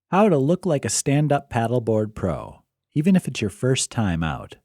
How to look like a stand-up paddleboard pro, even if it's your first time out.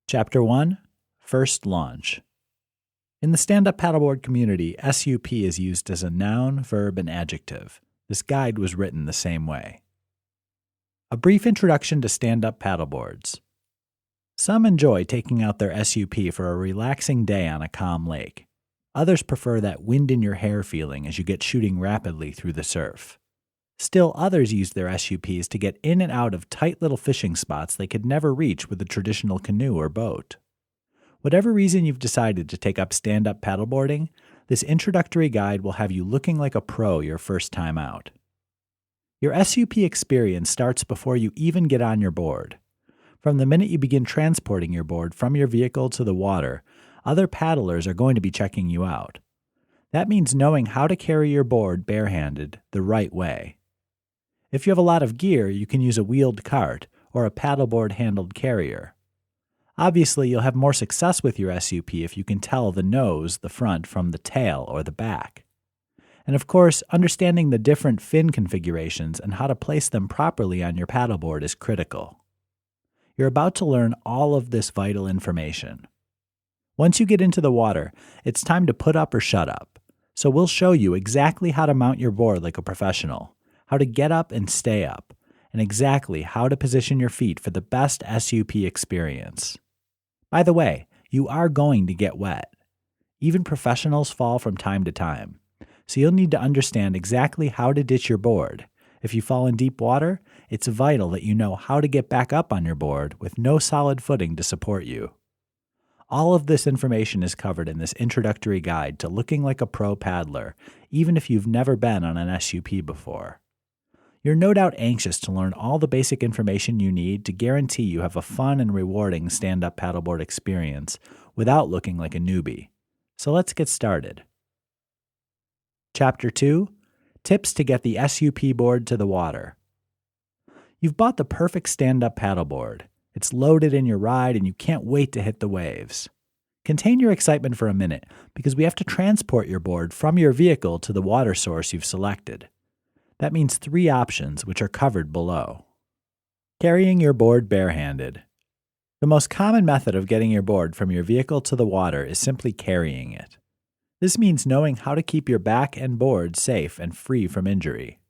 Chapter 1, First Launch. In the stand-up paddleboard community, SUP is used as a noun, verb, and adjective. This guide was written the same way. A brief introduction to stand-up paddleboards. Some enjoy taking out their SUP for a relaxing day on a calm lake. Others prefer that wind-in-your-hair feeling as you get shooting rapidly through the surf. Still, others use their SUPs to get in and out of tight little fishing spots they could never reach with a traditional canoe or boat. Whatever reason you've decided to take up stand-up paddleboarding, this introductory guide will have you looking like a pro your first time out. Your SUP experience starts before you even get on your board. From the minute you begin transporting your board from your vehicle to the water, other paddlers are going to be checking you out. That means knowing how to carry your board barehanded the right way. If you have a lot of gear, you can use a wheeled cart or a paddleboard-handled carrier. Obviously, you'll have more success with your SUP if you can tell the nose, the front, from the tail or the back. And of course, understanding the different fin configurations and how to place them properly on your paddleboard is critical. You're about to learn all of this vital information. Once you get into the water, it's time to put up or shut up. So we'll show you exactly how to mount your board like a professional, how to get up and stay up, and exactly how to position your feet for the best SUP experience. By the way, you are going to get wet. Even professionals fall from time to time, so you'll need to understand exactly how to ditch your board. If you fall in deep water, it's vital that you know how to get back up on your board with no solid footing to support you. All of this information is covered in this introductory guide to looking like a pro paddler, even if you've never been on an SUP before. You're no doubt anxious to learn all the basic information you need to guarantee you have a fun and rewarding stand-up paddleboard experience without looking like a newbie. So let's get started. Chapter 2, Tips to get the SUP board to the water. You've bought the perfect stand-up paddleboard. It's loaded in your ride and you can't wait to hit the waves. Contain your excitement for a minute because we have to transport your board from your vehicle to the water source you've selected. That means 3 options, which are covered below. Carrying your board barehanded. The most common method of getting your board from your vehicle to the water is simply carrying it. This means knowing how to keep your back and board safe and free from injury.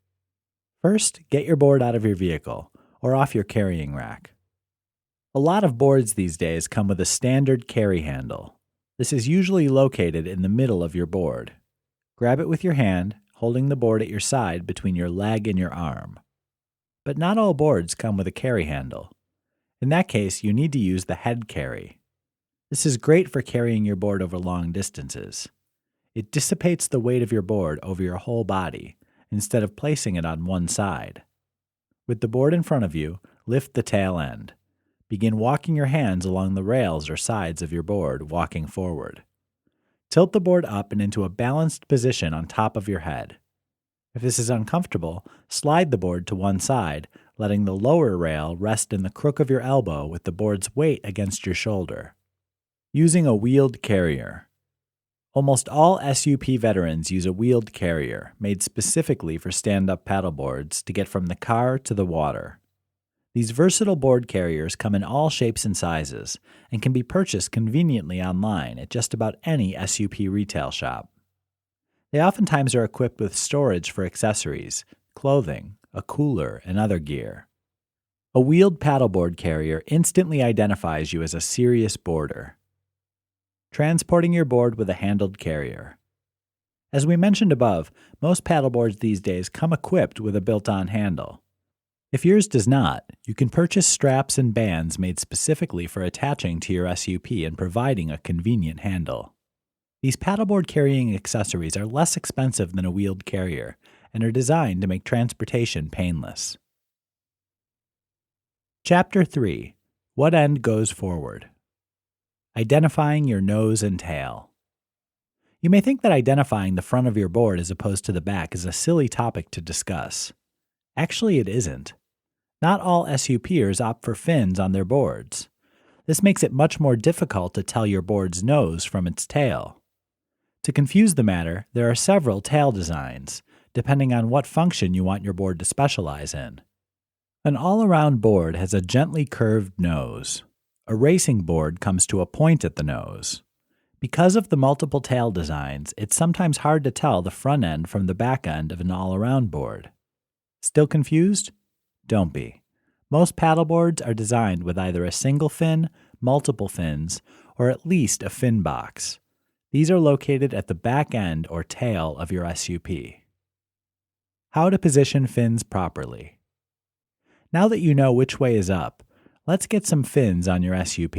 First, get your board out of your vehicle or off your carrying rack. A lot of boards these days come with a standard carry handle. This is usually located in the middle of your board. Grab it with your hand, holding the board at your side between your leg and your arm. But not all boards come with a carry handle. In that case, you need to use the head carry. This is great for carrying your board over long distances. It dissipates the weight of your board over your whole body, instead of placing it on one side. With the board in front of you, lift the tail end. Begin walking your hands along the rails or sides of your board, walking forward. Tilt the board up and into a balanced position on top of your head. If this is uncomfortable, slide the board to one side, letting the lower rail rest in the crook of your elbow with the board's weight against your shoulder. Using a wheeled carrier. Almost all SUP veterans use a wheeled carrier made specifically for stand-up paddleboards to get from the car to the water. These versatile board carriers come in all shapes and sizes and can be purchased conveniently online at just about any SUP retail shop. They oftentimes are equipped with storage for accessories, clothing, a cooler, and other gear. A wheeled paddleboard carrier instantly identifies you as a serious boarder. Transporting your board with a handled carrier. As we mentioned above, most paddleboards these days come equipped with a built-on handle. If yours does not, you can purchase straps and bands made specifically for attaching to your SUP and providing a convenient handle. These paddleboard carrying accessories are less expensive than a wheeled carrier and are designed to make transportation painless. Chapter 3, What End Goes Forward? Identifying your nose and tail. You may think that identifying the front of your board as opposed to the back is a silly topic to discuss. Actually, it isn't. Not all SUPers opt for fins on their boards. This makes it much more difficult to tell your board's nose from its tail. To confuse the matter, there are several tail designs, depending on what function you want your board to specialize in. An all-around board has a gently curved nose. A racing board comes to a point at the nose. Because of the multiple tail designs, it's sometimes hard to tell the front end from the back end of an all-around board. Still confused? Don't be. Most paddleboards are designed with either a single fin, multiple fins, or at least a fin box. These are located at the back end or tail of your SUP. How to position fins properly. Now that you know which way is up, let's get some fins on your SUP.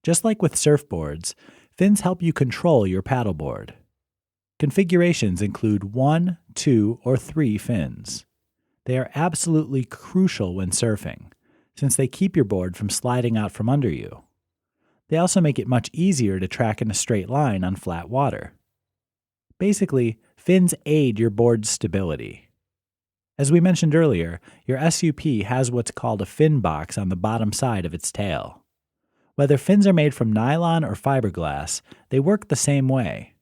Just like with surfboards, fins help you control your paddleboard. Configurations include 1, 2, or 3 fins. They are absolutely crucial when surfing, since they keep your board from sliding out from under you. They also make it much easier to track in a straight line on flat water. Basically, fins aid your board's stability. As we mentioned earlier, your SUP has what's called a fin box on the bottom side of its tail. Whether fins are made from nylon or fiberglass, they work the same way.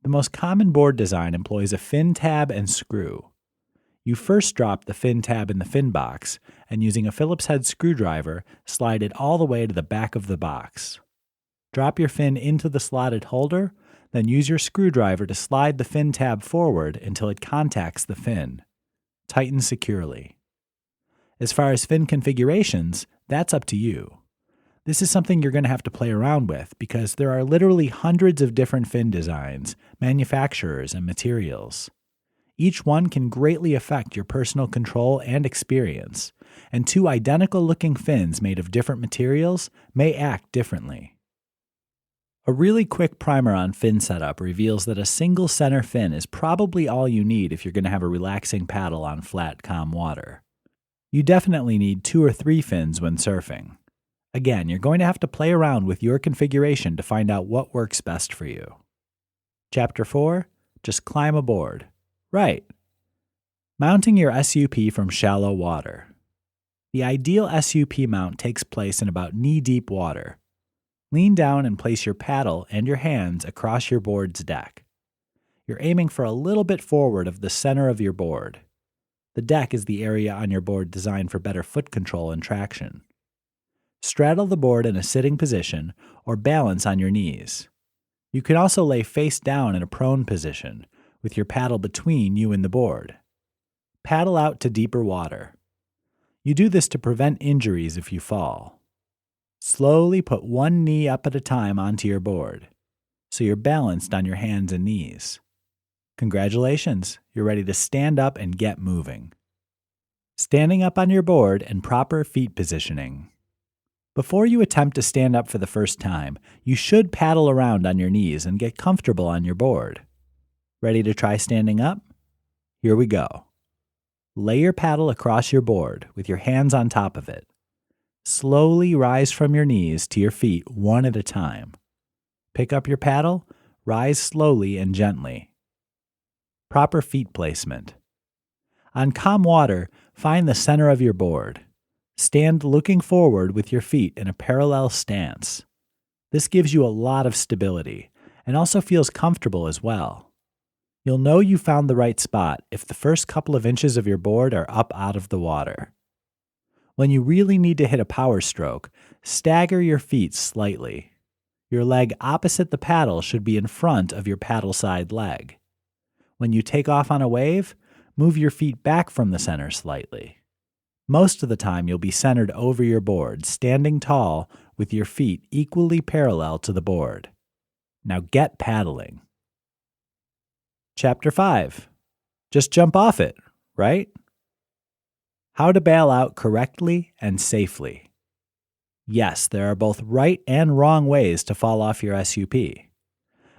The most common board design employs a fin tab and screw. You first drop the fin tab in the fin box, and using a Phillips head screwdriver, slide it all the way to the back of the box. Drop your fin into the slotted holder, then use your screwdriver to slide the fin tab forward until it contacts the fin. Tighten securely. As far as fin configurations, that's up to you. This is something you're going to have to play around with because there are literally hundreds of different fin designs, manufacturers, and materials. Each one can greatly affect your personal control and experience, and 2 identical-looking fins made of different materials may act differently. A really quick primer on fin setup reveals that a single center fin is probably all you need if you're going to have a relaxing paddle on flat, calm water. You definitely need 2 or 3 fins when surfing. Again, you're going to have to play around with your configuration to find out what works best for you. Chapter 4, just climb aboard. Right. Mounting your SUP from shallow water. The ideal SUP mount takes place in about knee-deep water. Lean down and place your paddle and your hands across your board's deck. You're aiming for a little bit forward of the center of your board. The deck is the area on your board designed for better foot control and traction. Straddle the board in a sitting position or balance on your knees. You can also lay face down in a prone position, with your paddle between you and the board. Paddle out to deeper water. You do this to prevent injuries if you fall. Slowly put one knee up at a time onto your board, so you're balanced on your hands and knees. Congratulations, you're ready to stand up and get moving. Standing up on your board and proper feet positioning. Before you attempt to stand up for the first time, you should paddle around on your knees and get comfortable on your board. Ready to try standing up? Here we go. Lay your paddle across your board with your hands on top of it. Slowly rise from your knees to your feet one at a time. Pick up your paddle, rise slowly and gently. Proper feet placement. On calm water, find the center of your board. Stand looking forward with your feet in a parallel stance. This gives you a lot of stability and also feels comfortable as well. You'll know you found the right spot if the first couple of inches of your board are up out of the water. When you really need to hit a power stroke, stagger your feet slightly. Your leg opposite the paddle should be in front of your paddle side leg. When you take off on a wave, move your feet back from the center slightly. Most of the time you'll be centered over your board, standing tall with your feet equally parallel to the board. Now get paddling. Chapter 5. Just jump off it, right? How to bail out correctly and safely. Yes, there are both right and wrong ways to fall off your SUP.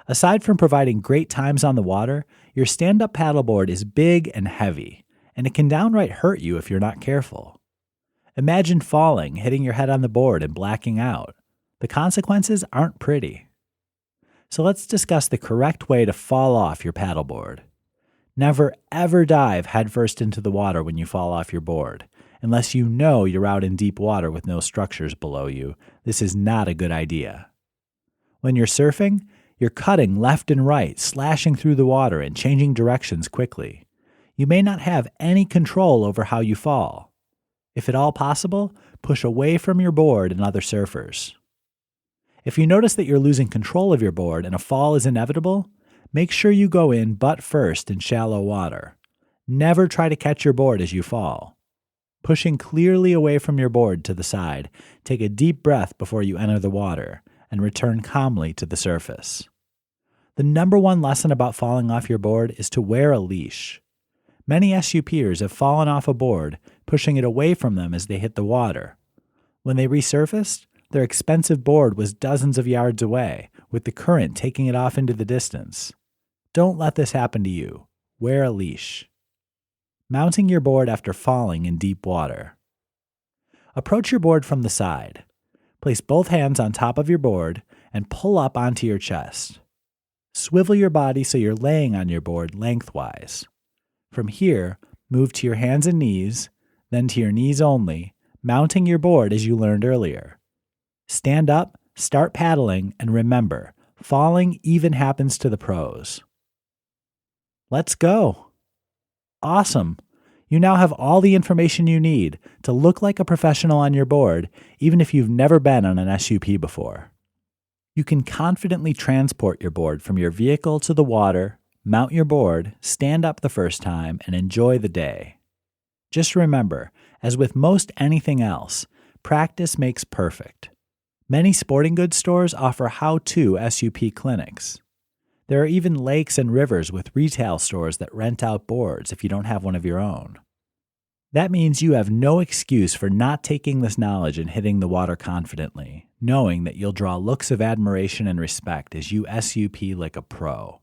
Aside from providing great times on the water, your stand-up paddleboard is big and heavy, and it can downright hurt you if you're not careful. Imagine falling, hitting your head on the board, and blacking out. The consequences aren't pretty. So let's discuss the correct way to fall off your paddleboard. Never ever dive headfirst into the water when you fall off your board. Unless you know you're out in deep water with no structures below you, this is not a good idea. When you're surfing, You're cutting left and right, slashing through the water and changing directions quickly. You may not have any control over how you fall. If at all possible, push away from your board and other surfers. If you notice that you're losing control of your board and a fall is inevitable, make sure you go in butt first in shallow water. Never try to catch your board as you fall. Pushing clearly away from your board to the side, take a deep breath before you enter the water and return calmly to the surface. The number one lesson about falling off your board is to wear a leash. Many SUPers have fallen off a board, pushing it away from them as they hit the water. When they resurfaced, their expensive board was dozens of yards away, with the current taking it off into the distance. Don't let this happen to you. Wear a leash. Mounting your board after falling in deep water. Approach your board from the side. Place both hands on top of your board and pull up onto your chest. Swivel your body so you're laying on your board lengthwise. From here, move to your hands and knees, then to your knees only, mounting your board as you learned earlier. Stand up, start paddling, and remember, falling even happens to the pros. Let's go! Awesome! You now have all the information you need to look like a professional on your board, even if you've never been on an SUP before. You can confidently transport your board from your vehicle to the water, mount your board, stand up the first time, and enjoy the day. Just remember, as with most anything else, practice makes perfect. Many sporting goods stores offer how-to SUP clinics. There are even lakes and rivers with retail stores that rent out boards if you don't have one of your own. That means you have no excuse for not taking this knowledge and hitting the water confidently, knowing that you'll draw looks of admiration and respect as you SUP like a pro.